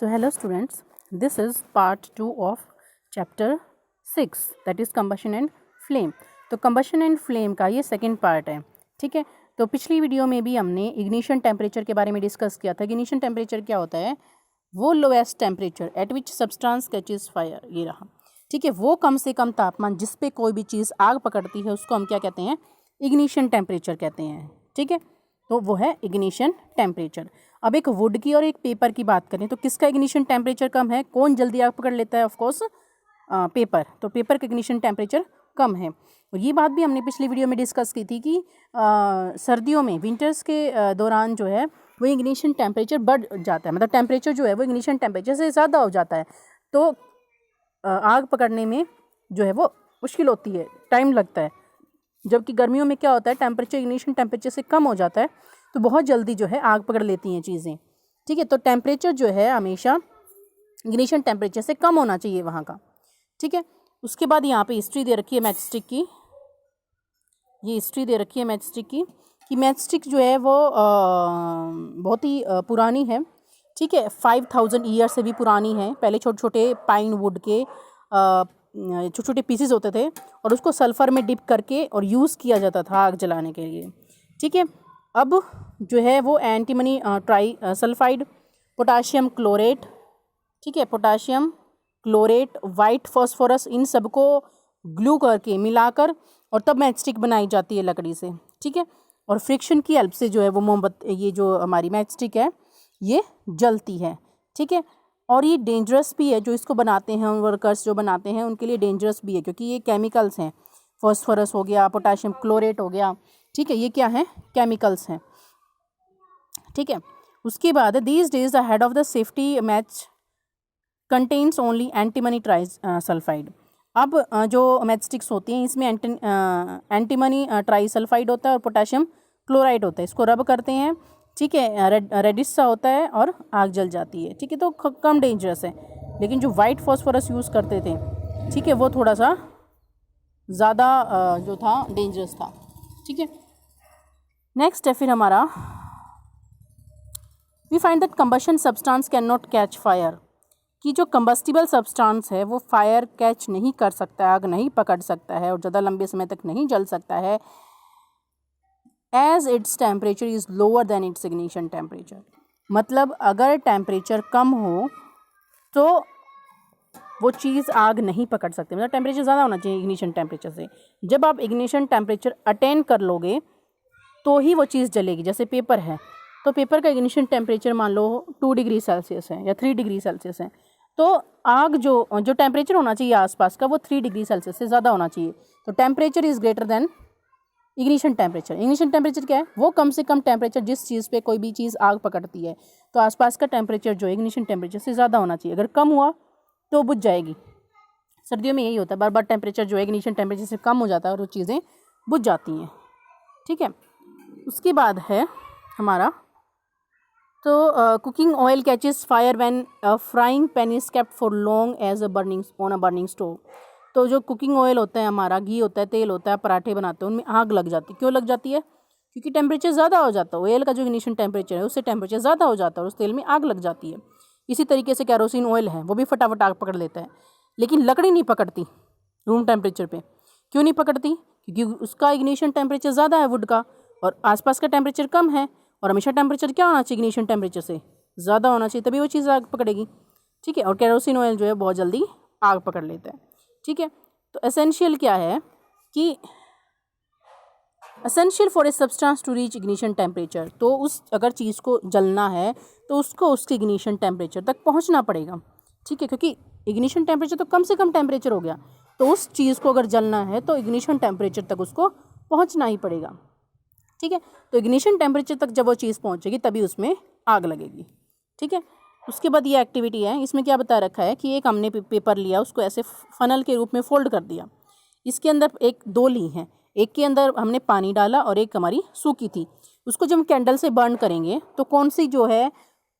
So hello students, this is part 2 of chapter 6 that is combustion and flame. तो combustion and flame का ये second part है. ठीक है, तो पिछली वीडियो में भी हमने इग्निशन टेम्परेचर के बारे में डिस्कस किया था. इग्निशन टेम्परेचर क्या होता है? वो lowest temperature at which substance catches fire, ये रहा. ठीक है, वो कम से कम तापमान जिस पे कोई भी चीज़ आग पकड़ती है उसको हम क्या कहते हैं? इग्निशन टेम्परेचर कहते हैं. ठीक है, तो वो है इग्निशन टेम्परेचर. अब एक वुड की और एक पेपर की बात करें तो किसका इग्निशन टेम्परेचर कम है? कौन जल्दी आग पकड़ लेता है? Of course paper. तो पेपर का इग्निशन टेम्परेचर कम है. और ये बात भी हमने पिछली वीडियो में डिस्कस की थी कि सर्दियों में विंटर्स के दौरान जो है वो इग्निशन टेम्परेचर बढ़ जाता है, मतलब टेम्परेचर जो है वो इग्निशन टेम्परेचर से ज़्यादा हो जाता है. तो आग पकड़ने में जो है वो मुश्किल होती है, टाइम लगता है. जबकि गर्मियों में क्या होता है, टेम्परेचर इग्निशन टेम्परेचर से कम हो जाता है तो बहुत जल्दी जो है आग पकड़ लेती हैं चीज़ें. ठीक है, तो टेम्परेचर जो है हमेशा इग्निशन टेम्परेचर से कम होना चाहिए वहाँ का. ठीक है, उसके बाद यहाँ पे हिस्ट्री दे रखी है मैचस्टिक की. ये हिस्ट्री दे रखी है मैचस्टिक की कि मैचस्टिक जो है वो बहुत ही पुरानी है. ठीक है, 5000 ईयर से भी पुरानी है. पहले छोटे छोटे पाइन वुड के छोटे छोटे पीसेस होते थे और उसको सल्फ़र में डिप करके और यूज़ किया जाता था आग जलाने के लिए. ठीक है, अब जो है वो antimony try sulphide, potassium chlorate, ठीक है, पोटाशियम क्लोरेट, वाइट फॉस्फोरस, इन सबको ग्लू करके मिलाकर और तब मैचस्टिक बनाई जाती है लकड़ी से. ठीक है, और फ्रिक्शन की हेल्प से जो है वो मोमबत्ती, ये जो हमारी मैचस्टिक है ये जलती है. ठीक है, और ये डेंजरस भी है. जो इसको बनाते हैं वर्कर्स जो बनाते हैं उनके लिए डेंजरस भी है क्योंकि ये केमिकल्स हैं. फॉस्फोरस हो गया, पोटाशियम क्लोरेट हो गया. ठीक है, ये क्या है? केमिकल्स हैं. ठीक है, उसके बाद these days the head of the safety match contains only antimony try sulphide. अब जो मैच स्टिक्स होती हैं इसमें एंटीमनी ट्राई सल्फाइड होता है और पोटाशियम क्लोराइड होता है. इसको रब करते हैं. ठीक है, रेडिश सा होता है और आग जल जाती है. ठीक है, तो कम डेंजरस है. लेकिन जो वाइट फॉस्फोरस यूज़ करते थे, ठीक है, वो थोड़ा सा ज़्यादा जो था डेंजरस था. ठीक है, नेक्स्ट है फिर हमारा we find that combustion substance can not catch fire. कि जो कंबस्टिबल सब्सटेंस है वो फायर कैच नहीं कर सकता है, आग नहीं पकड़ सकता है और ज़्यादा लंबे समय तक नहीं जल सकता है as its temperature is lower than its ignition temperature. मतलब अगर टेम्परेचर कम हो तो वो चीज़ आग नहीं पकड़ सकती. मतलब टेम्परेचर ज़्यादा होना चाहिए इग्निशन टेम्परेचर से. जब आप इग्निशन टेम्परेचर अटेन कर लोगे तो ही वो चीज़ जलेगी. जैसे पेपर है तो पेपर का इग्निशन टेम्परेचर मान लो 2 डिग्री सेल्सियस है या 3 डिग्री सेल्सियस है, तो आग जो टेम्परेचर होना चाहिए आसपास का वो 3 डिग्री सेल्सियस से ज़्यादा होना चाहिए. तो temperature is greater than ignition temperature. Ignition temperature क्या है? वो कम से कम टेम्परेचर जिस चीज़ पे कोई भी चीज़ आग पकड़ती है, तो आसपास का टेम्परेचर जो है इग्निशन टेम्परेचर से ज़्यादा होना चाहिए. अगर कम हुआ तो बुझ जाएगी. सर्दियों में यही होता है, बार बार टेम्परेचर जो है इग्निशन टेम्परेचर से कम हो जाता है और वो चीज़ें बुझ जाती हैं. ठीक है, उसके बाद है हमारा तो cooking oil catches fire when frying pan is kept for long as a burning on a burning stove. तो जो कुकिंग ऑयल होता है हमारा, घी होता है, तेल होता है, पराठे बनाते हैं, उनमें आग लग जाती है. क्यों लग जाती है? क्योंकि टेम्परेचर ज़्यादा हो जाता है. ऑयल का जो इग्निशन टेम्परेचर है उससे टेम्परेचर ज़्यादा हो जाता है और उस तेल में आग लग जाती है. इसी तरीके से कैरोसिन ऑयल है वो भी फटाफट आग पकड़ लेता है, लेकिन लकड़ी नहीं पकड़ती रूम टेम्परेचर पे. क्यों नहीं पकड़ती? क्योंकि उसका इग्निशन टेम्परेचर ज़्यादा है वुड का और आसपास का टेम्परेचर कम है. और हमेशा टेम्परेचर क्या होना चाहिए? इग्निशन टेम्परेचर से ज़्यादा होना चाहिए, तभी वो चीज़ आग पकड़ेगी. ठीक है, और कैरोसिन ऑयल जो है बहुत जल्दी आग पकड़ लेता है. ठीक है, तो एसेंशियल क्या है कि essential for a substance to reach ignition temperature. तो उस अगर चीज़ को जलना है तो उसको उसके इग्निशन टेम्परेचर तक पहुंचना पड़ेगा. ठीक है, क्योंकि इग्निशन टेम्परेचर तो कम से कम टेम्परेचर हो गया, तो उस चीज़ को अगर जलना है तो इग्निशन टेम्परेचर तक उसको पहुंचना ही पड़ेगा. ठीक है, तो इग्निशन टेम्परेचर तक जब वो चीज़ पहुंचेगी तभी उसमें आग लगेगी. ठीक है, उसके बाद ये एक्टिविटी है. इसमें क्या बता रखा है कि एक हमने पेपर लिया, उसको ऐसे फनल के रूप में फोल्ड कर दिया. इसके अंदर एक 2 ली हैं, एक के अंदर हमने पानी डाला और एक हमारी सूखी थी. उसको जब हम कैंडल से बर्न करेंगे तो कौन सी जो है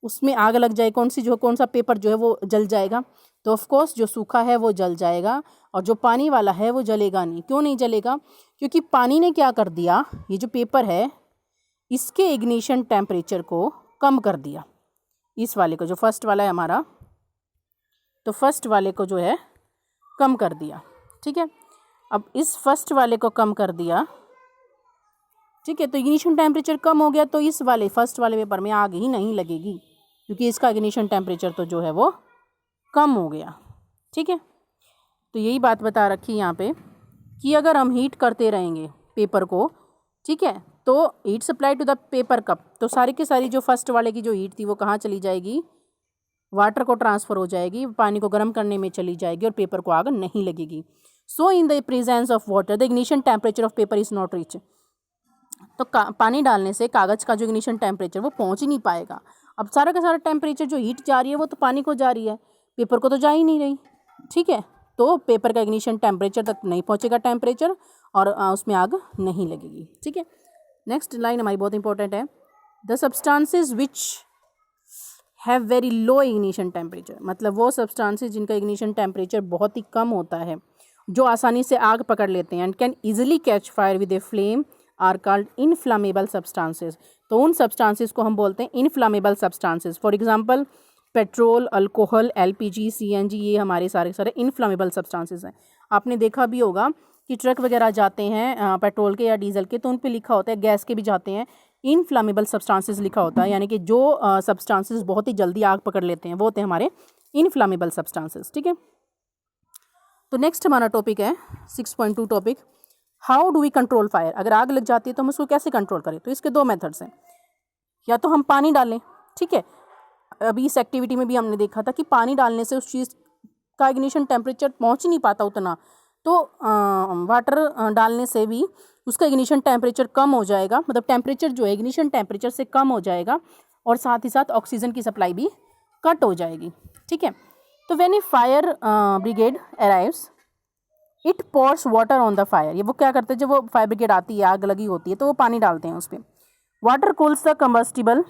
उसमें आग लग जाए, कौन सा पेपर जो है वो जल जाएगा? तो ऑफकोर्स जो सूखा है वो जल जाएगा और जो पानी वाला है वो जलेगा नहीं. क्यों नहीं जलेगा? क्योंकि पानी ने क्या कर दिया, ये जो पेपर है इसके इग्निशन टेम्परेचर को कम कर दिया. इस वाले को, जो फर्स्ट वाला है हमारा, तो फर्स्ट वाले को जो है कम कर दिया। ठीक है, अब इस फर्स्ट वाले को कम कर दिया। ठीक है, तो इग्निशन टेम्परेचर कम हो गया, तो इस वाले फर्स्ट वाले पेपर में आग ही नहीं लगेगी, क्योंकि इसका इग्निशन टेम्परेचर तो जो है वो कम हो गया। ठीक है, तो यही बात बता रखी यहाँ पे कि अगर हम हीट करते रहेंगे पेपर को, ठीक है, तो heat supply to the paper cup, तो सारी की सारी जो फर्स्ट वाले की जो हीट थी वो कहाँ चली जाएगी, वाटर को ट्रांसफ़र हो जाएगी, पानी को गर्म करने में चली जाएगी और पेपर को आग नहीं लगेगी। So in the presence of water the ignition temperature of paper is not reach. तो पानी डालने से कागज़ का जो इग्निशन टेम्परेचर वो पहुंच ही नहीं पाएगा। अब सारा का सारा टेम्परेचर जो हीट जा रही है वो तो पानी को जा रही है, पेपर को तो जा ही नहीं रही। ठीक है, तो पेपर का इग्निशन टेम्परेचर तक नहीं पहुंचेगा टेम्परेचर, और उसमें आग नहीं लगेगी। ठीक है, नेक्स्ट लाइन हमारी बहुत इंपॉर्टेंट है, the substances which have very low ignition temperature, मतलब वो सब्सटेंसेस जिनका इग्निशन टेम्परेचर बहुत ही कम होता है, जो आसानी से आग पकड़ लेते हैं, and can easily catch fire with a flame, are called inflammable substances. तो उन सब्सटेंसेस को हम बोलते हैं inflammable substances. For example petrol, alcohol, LPG, CNG, ये हमारे सारे इनफ्लामेबल सब्सटेंसेस हैं। आपने देखा भी होगा कि ट्रक वगैरह जाते हैं पेट्रोल के या डीजल के, तो उन पे लिखा होता है, गैस के भी जाते हैं, इनफ्लामेबल सब्सटेंसेस लिखा होता है, यानी कि जो सब्सटेंसेस बहुत ही जल्दी आग पकड़ लेते हैं वो होते हैं हमारे इनफ्लामेबल सब्सटेंसेस। ठीक है, तो नेक्स्ट हमारा टॉपिक है 6.2 topic, how do we control fire. अगर आग लग जाती है तो हम उसको कैसे कंट्रोल करें। तो इसके दो मेथड्स हैं, या तो हम पानी डालें। ठीक है, अभी इस एक्टिविटी में भी हमने देखा था कि पानी डालने से उस चीज़ का इग्निशन टेम्परेचर पहुंच ही नहीं पाता उतना, तो वाटर डालने से भी उसका इग्निशन टेम्परेचर कम हो जाएगा, मतलब टेम्परेचर जो है इग्निशन टेम्परेचर से कम हो जाएगा, और साथ ही साथ ऑक्सीजन की सप्लाई भी कट हो जाएगी। ठीक है, तो when A fire brigade arrives it pores water on the fire, ये वो क्या करते हैं, जब वो फायर ब्रिगेड आती है, आग लगी होती है, तो वो पानी डालते हैं उस पर। Water cools the combustible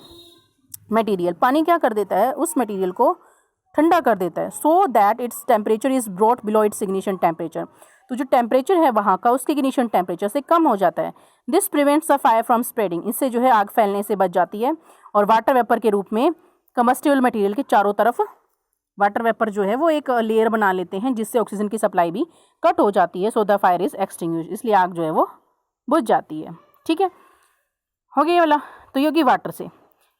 material, पानी क्या कर देता है, उस मटेरियल को ठंडा कर देता है, so that its temperature is brought below it's ignition temperature, तो जो टेम्परेचर है वहाँ का उसके इग्निशन टेम्परेचर से कम हो जाता है। This prevents the fire from spreading, इससे जो है आग फैलने से बच जाती है, और वाटर वेपर के रूप में कंबस्टिबल मटेरियल के चारों तरफ वाटर वेपर जो है वो एक लेयर बना लेते हैं, जिससे ऑक्सीजन की सप्लाई भी कट हो जाती है, so the fire is extinguish, इसलिए आग जो है वो बुझ जाती है। ठीक है, हो गया ये वाला, तो ये होगी वाटर से।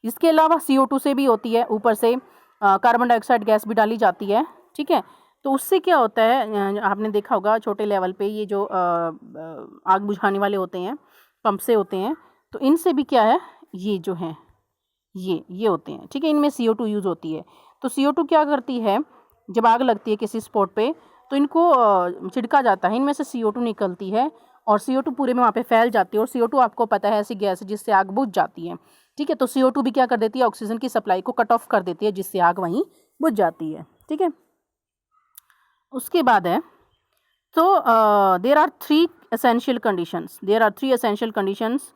इसके अलावा CO2 से भी होती है, ऊपर से कार्बन डाइऑक्साइड गैस भी डाली जाती है। ठीक है, तो उससे क्या होता है, आपने देखा होगा छोटे लेवल पे ये जो आग बुझाने वाले होते हैं, पंप से होते हैं, तो इनसे भी क्या है, ये जो है ये होते हैं। ठीक है, इनमें CO2 यूज़ होती है। तो CO2 क्या करती है, जब आग लगती है किसी स्पॉट पे, तो इनको छिड़का जाता है, इनमें से CO2 निकलती है, और CO2 पूरे में वहाँ पे फैल जाती है, और CO2 आपको पता है ऐसी गैस है जिससे आग बुझ जाती है। ठीक है, तो CO2 भी क्या कर देती है, ऑक्सीजन की सप्लाई को कट ऑफ कर देती है, जिससे आग वहीं बुझ जाती है। ठीक है, उसके बाद है, तो there are three essential conditions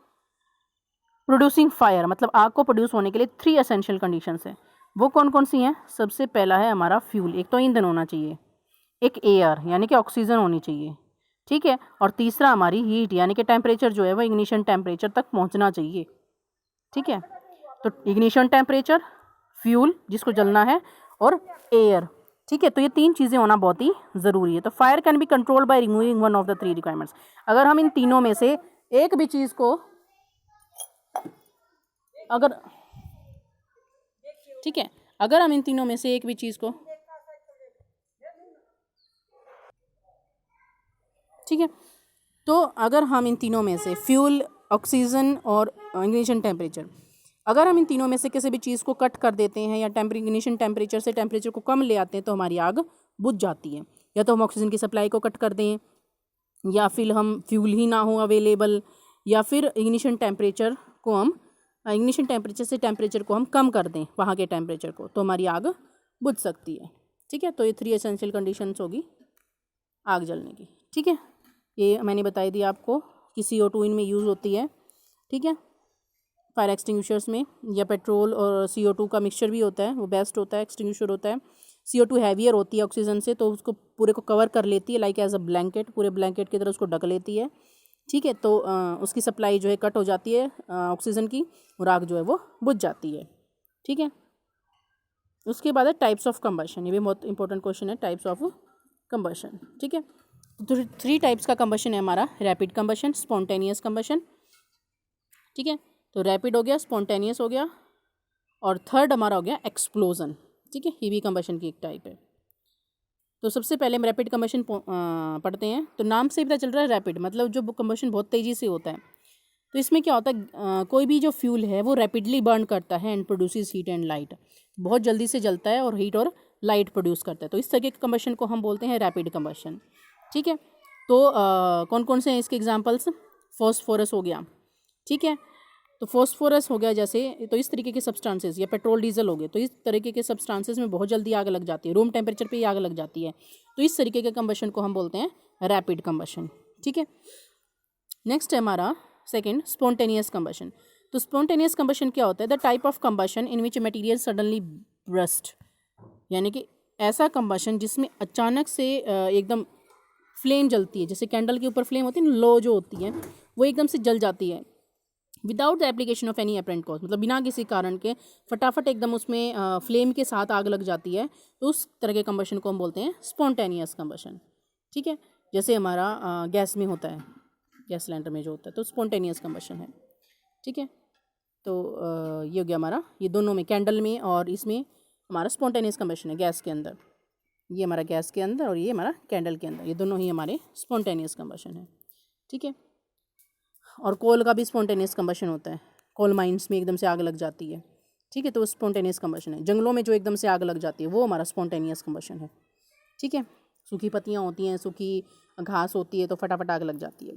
producing fire, मतलब आग को प्रोड्यूस होने के लिए 3 एसेंशियल कंडीशंस हैं। वो कौन कौन सी हैं, सबसे पहला है हमारा फ्यूल, एक तो ईंधन होना चाहिए, एक एयर यानी कि ऑक्सीजन होनी चाहिए। ठीक है, और तीसरा हमारी हीट, यानी कि टेम्परेचर जो है वो इग्निशन टेम्परेचर तक पहुंचना चाहिए। ठीक है, तो इग्निशन टेम्परेचर, फ्यूल जिसको जलना है, और एयर। ठीक है, तो ये 3 चीज़ें होना बहुत ही ज़रूरी है। तो fire can be control by removing one of the 3 requirements. अगर हम इन तीनों में से एक भी चीज़ को ठीक है, अगर हम इन तीनों में से एक भी चीज़ को, ठीक है, तो अगर हम इन तीनों में से फ्यूल, ऑक्सीजन और इग्निशन टेम्परेचर, अगर हम इन तीनों में से किसी भी चीज़ को कट कर देते हैं या इग्निशन टेम्परेचर से टेम्परेचर को कम ले आते हैं, तो हमारी आग बुझ जाती है। या तो हम ऑक्सीजन की सप्लाई को कट कर दें, या फिर हम फ्यूल ही ना हो अवेलेबल, या फिर इग्निशन टेम्परेचर से टेम्परेचर को हम कम कर दें वहाँ के टेम्परेचर को, तो हमारी आग बुझ सकती है। ठीक है, तो ये 3 एसेंशियल कंडीशंस होगी आग जलने की। ठीक है, ये मैंने बताई दी आपको कि CO2 इनमें यूज़ होती है। ठीक है, फायर एक्सटिंग्विशर्स में, या पेट्रोल और CO2 का मिक्सचर भी होता है, वो बेस्ट होता है, एक्सटिंग्विशर होता है। CO2 हैवियर होती है ऑक्सीजन से, तो उसको पूरे को कवर कर लेती है, लाइक एज अ ब्लैंकेट, पूरे ब्लैंकेट की तरह उसको ढक लेती है। ठीक है, तो उसकी सप्लाई जो है कट हो जाती है ऑक्सीजन की, और आग जो है वो बुझ जाती है। ठीक है, उसके बाद है टाइप्स ऑफ कंबशन, ये भी बहुत इंपॉर्टेंट क्वेश्चन है, टाइप्स ऑफ कंबशन। ठीक है, तो 3 टाइप्स का कंबशन है हमारा, रैपिड कंबशन, स्पॉन्टेनियस कंबशन। ठीक है, तो रैपिड हो गया, स्पॉन्टेनियस हो गया, और थर्ड हमारा हो गया एक्सप्लोजन। ठीक है, ये भी कंबशन की एक टाइप है। तो सबसे पहले हम रैपिड कंबशन पढ़ते हैं। तो नाम से ही पता चल रहा है रैपिड मतलब जो कंबशन बहुत तेज़ी से होता है। तो इसमें क्या होता है, कोई भी जो फ्यूल है वो रैपिडली बर्न करता है and produces heat and light, बहुत जल्दी से जलता है और हीट और लाइट प्रोड्यूस करता है। तो इस तरह के कंबशन को हम बोलते हैं रैपिड कंबशन। ठीक है, तो कौन कौन से हैं इसके एग्जांपल्स? फॉस्फोरस हो गया। ठीक है, तो फॉस्फोरस हो गया जैसे, तो इस तरीके के सब्सटेंसेस, या पेट्रोल डीजल हो गए, तो इस तरीके के सब्सटेंसेस में बहुत जल्दी आग लग जाती है, रूम टेम्परेचर पे ही आग लग जाती है। तो इस तरीके के कंबशन को हम बोलते हैं रैपिड कंबशन। ठीक है, नेक्स्ट है हमारा सेकंड स्पॉन्टेनियस कंबशन। तो स्पॉन्टेनियस कंबशन क्या होता है? The type of combustion in which material suddenly burst, यानी कि ऐसा कंबशन जिसमें अचानक से एकदम फ्लेम जलती है, जैसे कैंडल के ऊपर फ्लेम होती है ना, लो जो होती है वो एकदम से जल जाती है, without the application of any apparent cause, मतलब बिना किसी कारण के फटाफट एकदम उसमें फ्लेम के साथ आग लग जाती है। तो उस तरह के कंबशन को हम बोलते हैं स्पॉन्टेनियस कंबशन। ठीक है, जैसे हमारा गैस में होता है, गैस सिलेंडर में जो होता है, तो स्पॉन्टेनियस कंबशन है। ठीक है, तो ये हो गया हमारा, ये दोनों में, कैंडल में और इसमें हमारा स्पॉन्टेनियस कंबशन है गैस के अंदर, ये हमारा गैस के अंदर और ये हमारा कैंडल के अंदर, ये दोनों ही हमारे स्पॉन्टेनियस कंबशन है। ठीक है, और कोल का भी स्पॉन्टेनियस कंबशन होता है, कोल माइंस में एकदम से आग लग जाती है। ठीक है, तो स्पॉन्टेनियस कंबशन है। जंगलों में जो एकदम से आग लग जाती है वो हमारा स्पॉन्टेनियस कंबशन है। ठीक है, सूखी पत्तियाँ होती हैं, सूखी घास होती है, तो फटाफट आग लग जाती है।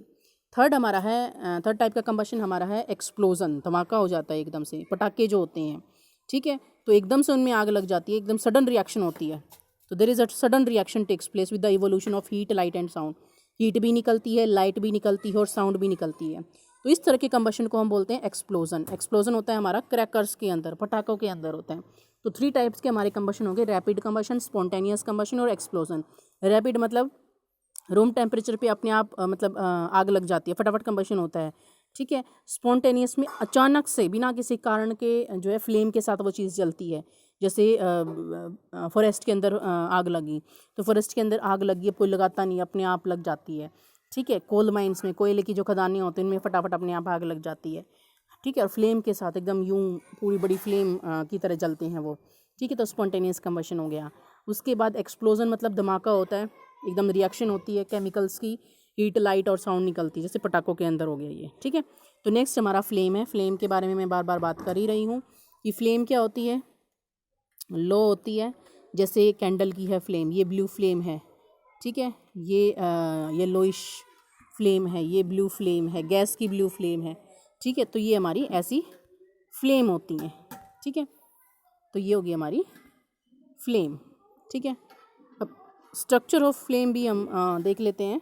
थर्ड हमारा है, थर्ड टाइप का कंबशन हमारा है एक्सप्लोजन, धमाका हो जाता है एकदम से, पटाखे जो होते हैं। ठीक है, तो एकदम से उनमें आग लग जाती है, एकदम सडन रिएक्शन होती है। तो there is a sudden reaction takes place with the evolution of heat, light and sound. Heat भी निकलती है, लाइट भी निकलती है और साउंड भी निकलती है। तो इस तरह के कंबशन को हम बोलते हैं एक्सप्लोजन। एक्सप्लोजन होता है हमारा क्रैकर्स के अंदर, पटाखों के अंदर होता है। तो 3 टाइप्स के हमारे कंबशन हो गए, रैपिड कंबशन, स्पॉन्टेनियस कंबशन और एक्सप्लोजन। रैपिड मतलब रूम टेम्परेचर पे अपने आप मतलब आग लग जाती है, फटाफट कंबशन होता है। ठीक है, स्पॉन्टेनियस में अचानक से बिना किसी कारण के जो है फ्लेम के साथ वो चीज़ जलती है, जैसे फॉरेस्ट के अंदर आग लगी, तो फॉरेस्ट के अंदर आग लगी है, कोई लगाता नहीं, अपने आप लग जाती है। ठीक है, कोल माइंस में, कोयले की जो खदानें होती हैं उनमें फटाफट अपने आप आग लग जाती है। ठीक है, और फ्लेम के साथ एकदम यूं पूरी बड़ी फ्लेम की तरह जलते हैं वो। ठीक है, तो स्पॉन्टेनियस कंबशन हो गया। उसके बाद एक्सप्लोजन मतलब धमाका होता है, एकदम रिएक्शन होती है केमिकल्स की, हीट, लाइट और साउंड निकलती है, जैसे पटाखों के अंदर हो गया ये। ठीक है, तो नेक्स्ट हमारा फ्लेम है। फ्लेम के बारे में मैं बार बार बात कर ही रही हूँ कि फ्लेम क्या होती है, लो होती है, जैसे कैंडल की है फ्लेम, ये ब्लू फ्लेम है। ठीक है, ये येलोइश फ्लेम है, ये ब्लू फ्लेम है, गैस की ब्लू फ्लेम है। ठीक है, तो ये हमारी ऐसी फ्लेम होती हैं। ठीक है, तो ये होगी हमारी फ्लेम। ठीक है, अब स्ट्रक्चर ऑफ फ्लेम भी हम देख लेते हैं,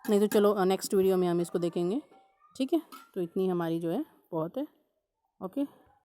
नहीं तो चलो नेक्स्ट वीडियो में हम इसको देखेंगे। ठीक है, तो इतनी हमारी जो है बहुत है। ओके।